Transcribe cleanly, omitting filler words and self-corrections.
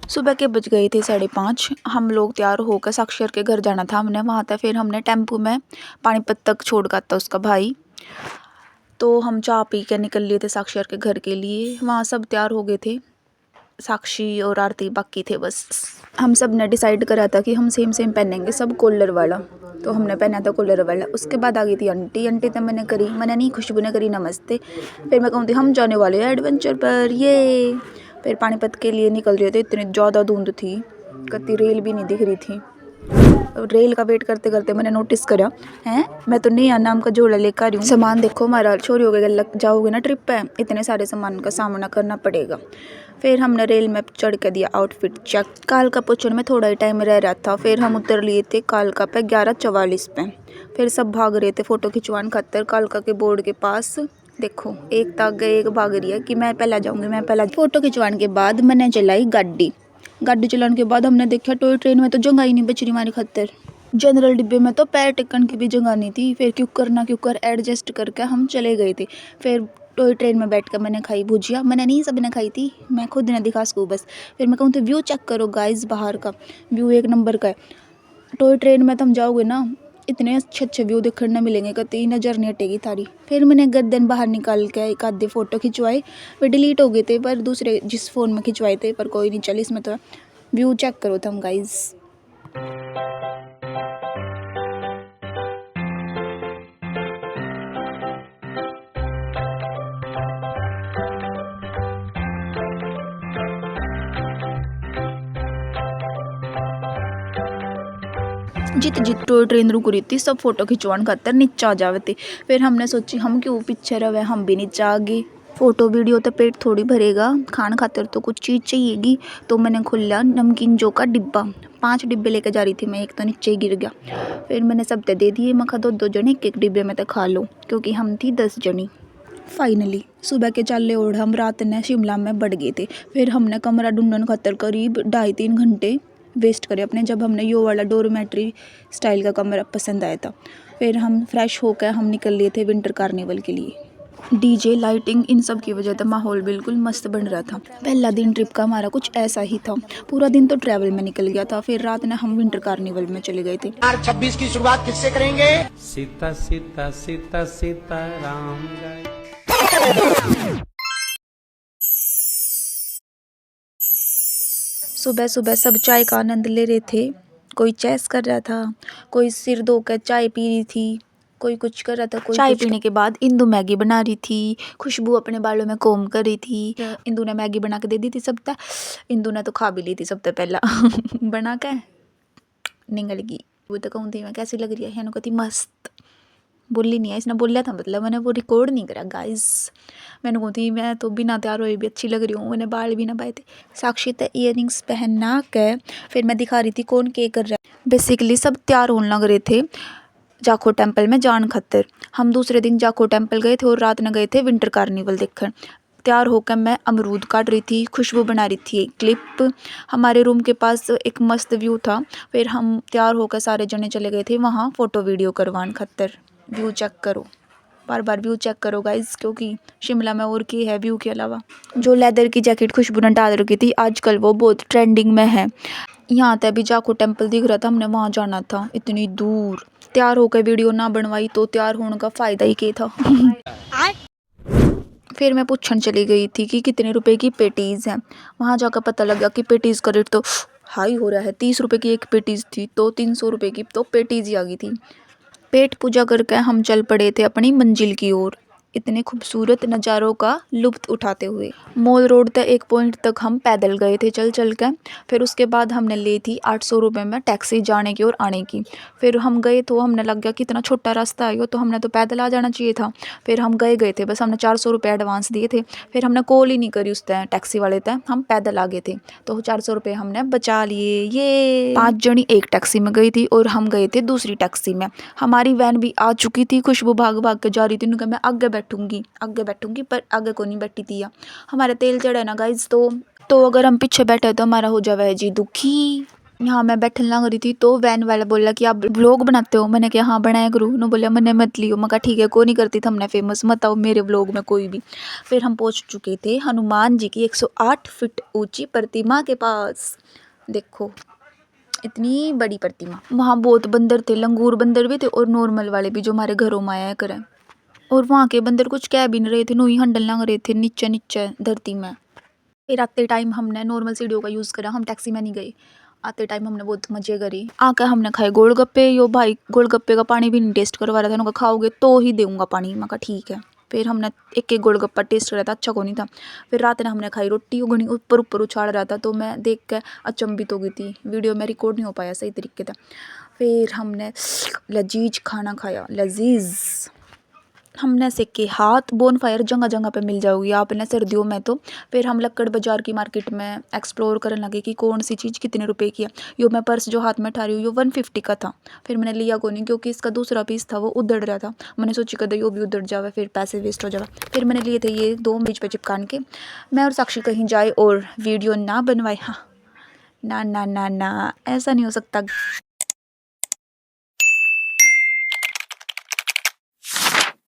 सुबह के बज गए थे 5:30। हम लोग तैयार होकर साक्षर के घर जाना था हमने। वहाँ तक फिर हमने टेम्पो में पानीपत तक छोड़ का था उसका भाई। तो हम चाय पी के निकल लिए थे साक्षर के घर के लिए। वहाँ सब तैयार हो गए थे, साक्षी और आरती बाकी थे बस। हम सब ने डिसाइड करा था कि हम सेम सेम पहनेंगे, सब कॉलर वाला। तो हमने पहना था कॉलर वाला। उसके बाद आ गई थी आंटी तो मैंने नहीं, खुशबू ने करी नमस्ते। फिर मैं कहूँ थी हम जाने वाले हैं एडवेंचर पर, ये। फिर पानीपत के लिए निकल रहे थे। इतनी ज़्यादा धुंध थी, कति रेल भी नहीं दिख रही थी। रेल का वेट करते करते मैंने नोटिस करा है, मैं तो नया नाम का झोला लेकर आ रही हूँ। सामान देखो हमारा, छोरी हो गए जाओगे ना ट्रिप पे, इतने सारे सामान का सामना करना पड़ेगा। फिर हमने रेल में चढ़ के दिया आउटफिट चेक। कालका पहुँचने में थोड़ा ही टाइम रह रहा था। फिर हम उतर लिए थे कालका पे 11:44 पे। फिर सब भाग रहे थे फ़ोटो खिंचवाने खातर कालका के बोर्ड के पास। देखो एक तक गए, एक भाग रही है कि मैं पहला जाऊँगी, मैं पहला। फ़ोटो खिंचवाने के बाद मैंने चलाई गाड़ी चलाने के बाद हमने देखा टॉय ट्रेन में तो जगह ही नहीं बच रही हमारी खातर। जनरल डिब्बे में तो पैर टिकन की भी जगह नहीं थी। फिर क्यों कर एडजस्ट करके हम चले गए थे। फिर टॉय ट्रेन में बैठ कर मैंने खाई भुजिया। मैंने नहीं, सब ने खाई थी, मैं खुद ने दिखा सकूँ बस। फिर मैं कहूँ तो व्यू चेक करो गाइस, बाहर का व्यू एक नंबर का है। टॉय ट्रेन में तुम जाओगे ना, इतने अच्छे अच्छे व्यू देखने मिलेंगे, कतई नज़र नहीं हटेगी थारी। फिर मैंने गर्दन बाहर निकाल के एक आधे फ़ोटो खिंचवाए। वे डिलीट हो गए थे पर दूसरे जिस फ़ोन में खिंचवाए थे, पर कोई नहीं, चल इसमें तो व्यू चेक करो तुम गाइस। जित टॉय ट्रेन रुक रही थी सब फोटो खिंचवाने खातर नीचे आ जावे थे। फिर हमने सोची हम क्यों पीछे रहे, हम भी नीचे आ गए। फ़ोटो वीडियो तो पेट थोड़ी भरेगा, खान खातर तो कुछ चीज़ चाहिएगी। तो मैंने खोला नमकीन जो का डिब्बा। 5 डिब्बे लेकर जा रही थी मैं, एक तो नीचे ही गिर गया। फिर मैंने सब ते दे दिए। मैं खा 2-2 जने एक डिब्बे में तो खा लो, क्योंकि हम थी 10 जनी। फाइनली सुबह के चाले ओढ़ हम रात ने शिमला में बढ़ गए थे। फिर हमने कमरा ढूंढने खातर करीब 2.5-3 घंटे वेस्ट करे अपने, जब हमने यो वाला डोरमेट्री स्टाइल का कमरा पसंद आया था। फिर हम फ्रेश होकर हम निकल लिए थे विंटर कार्निवल के लिए। डीजे, लाइटिंग, इन सब की वजह से माहौल बिल्कुल मस्त बन रहा था। पहला दिन ट्रिप का हमारा कुछ ऐसा ही था। पूरा दिन तो ट्रैवल में निकल गया था। फिर रात में हम विंटर कार्निवल में चले गए थे। 26 की शुरुआत किससे करेंगे? सीता सीता सीता सीता राम जय। सुबह सुबह सब चाय का आनंद ले रहे थे। कोई चेस कर रहा था, कोई सिर धोकर चाय पी रही थी, कोई कुछ कर रहा था। कोई चाय पीने के बाद इंदु मैगी बना रही थी। खुशबू अपने बालों में कोम कर रही थी। इंदु ने मैगी बना के दे दी थी सब तक। इंदु ने तो खा भी ली थी सबसे पहला बना के निकल गई। वो तो कहूँ थी मैं कैसी लग रही है, यानी कहती मस्त। बोली नहीं है, इसने बोला था, मतलब मैंने वो रिकॉर्ड नहीं करा गाइस। मैंने कहती थी मैं तो बिना तैयार हुए भी अच्छी लग रही हूँ, मैंने बाल भी ना पाए थे। साक्षी तो ईयरिंग्स पहना के फिर मैं दिखा रही थी कौन के कर रहा है। बेसिकली सब तैयार होने लग रहे थे जाखो टेम्पल में जान खातर। हम दूसरे दिन जाखो टेम्पल गए थे और रात में गए थे विंटर कार्निवल देखकर। तैयार होकर मैं अमरूद काट रही थी, खुशबू बना रही थी एक क्लिप। हमारे रूम के पास एक मस्त व्यू था। फिर हम तैयार होकर सारे जने चले गए थे वहाँ फ़ोटो वीडियो करवाने खातर। व्यू चेक करो, बार बार व्यू चेक करो गाइस, क्योंकि शिमला में और की है व्यू के अलावा। जो लेदर की जैकेट खुशबू ने डाल रखी थी आजकल वो बहुत ट्रेंडिंग में है। यहाँ तक भी जाखो टेम्पल दिख रहा था, हमने वहाँ जाना था इतनी दूर। तैयार होकर वीडियो ना बनवाई तो तैयार होने का फ़ायदा ही क्या था फिर मैं पूछने चली गई थी कि कितने रुपए की पेटीज़ हैं। वहाँ जाकर पता लगा कि पेटीज़ का रेट तो हाई हो रहा है। 30 रुपये की एक पेटीज़ थी तो 300 रुपये की तो पेटीज़ ही आ गई थी। पेट पूजा करके हम चल पड़े थे अपनी मंजिल की ओर, इतने खूबसूरत नज़ारों का लुत्फ़ उठाते हुए। मॉल रोड तक एक पॉइंट तक हम पैदल गए थे चल चल के। फिर उसके बाद हमने ली थी 800 रुपये में टैक्सी जाने की और आने की। फिर हम गए तो हमने लग गया कि इतना छोटा रास्ता है तो हमने तो पैदल आ जाना चाहिए था। फिर हम गए थे, बस हमने 400 रुपये एडवांस दिए थे। फिर हमने कॉल ही नहीं करी उस तय टैक्सी वाले तय, हम पैदल आ गए थे तो 400 रुपये हमने बचा लिए। ये 5 जनी एक टैक्सी में गई थी और हम गए थे दूसरी टैक्सी में। हमारी वैन भी आ चुकी थी। खुशबू भाग भाग के जा रही थी, उन्होंने कहा मैं आगे बैठूंगी पर आगे को नहीं बैठी थी। हमारा तेल चढ़ा है ना गाइज, तो अगर हम पीछे बैठे तो हमारा हो जावे जी दुखी। यहाँ मैं बैठन लग रही थी तो वैन वाला बोला कि आप व्लॉग बनाते हो। मैंने कहा हाँ बनाया करूँ। उन्होंने बोला मैंने मत लियो। मैं कहा ठीक है को नहीं करती थमने फेमस मत आओ मेरे व्लॉग में कोई भी। फिर हम पहुँच चुके थे हनुमान जी की 108 फीट ऊंची प्रतिमा के पास। देखो इतनी बड़ी प्रतिमा। वहाँ बहुत बंदर थे, लंगूर बंदर भी थे और नॉर्मल वाले भी जो हमारे घरों में आया करें। और वहाँ के बंदर कुछ कह भी नहीं रहे थे, नोई हंडल लग रहे थे नीचे नीचे धरती में। फिर आते टाइम हमने नॉर्मल सीढ़ियों का यूज़ करा, हम टैक्सी में नहीं गए। आते टाइम हमने बहुत मज़े करे। आकर हमने खाए गोलगप्पे। यो भाई गोलगप्पे का पानी भी नहीं टेस्ट करवा रहा था। उन्होंने कहा खाओगे तो ही दूंगा पानी। मैं कहा ठीक है। फिर हमने एक एक गोलगप्पा टेस्ट करा था, अच्छा को नहीं था। फिर रात में हमने खाई रोटी, घनी ऊपर ऊपर उछाल रहा था तो मैं देख कर अचंभित हो गई थी। वीडियो में रिकॉर्ड नहीं हो पाया सही तरीके से। फिर हमने लजीज खाना खाया, लजीज। हमने सेके हाथ। बोनफायर जगह जगह पे मिल जाओगी आपने सर्दियों में तो। फिर हम लक्कड़ बाजार की मार्केट में एक्सप्लोर करने लगे कि कौन सी चीज़ कितने रुपए की है। यो मैं पर्स जो हाथ में उठा रही हूँ यो 150 का था। फिर मैंने लिया को नहीं क्योंकि इसका दूसरा पीस था वो उधड़ रहा था। मैंने सोची कदे यो भी उधड़ जावे फिर पैसे वेस्ट हो जावे। फिर मैंने लिए थे ये 2 बीच पे चिपकान के। मैं और साक्षी कहीं जाए और वीडियो ना बनवाए। हाँ ना ना ना ना ऐसा नहीं हो सकता।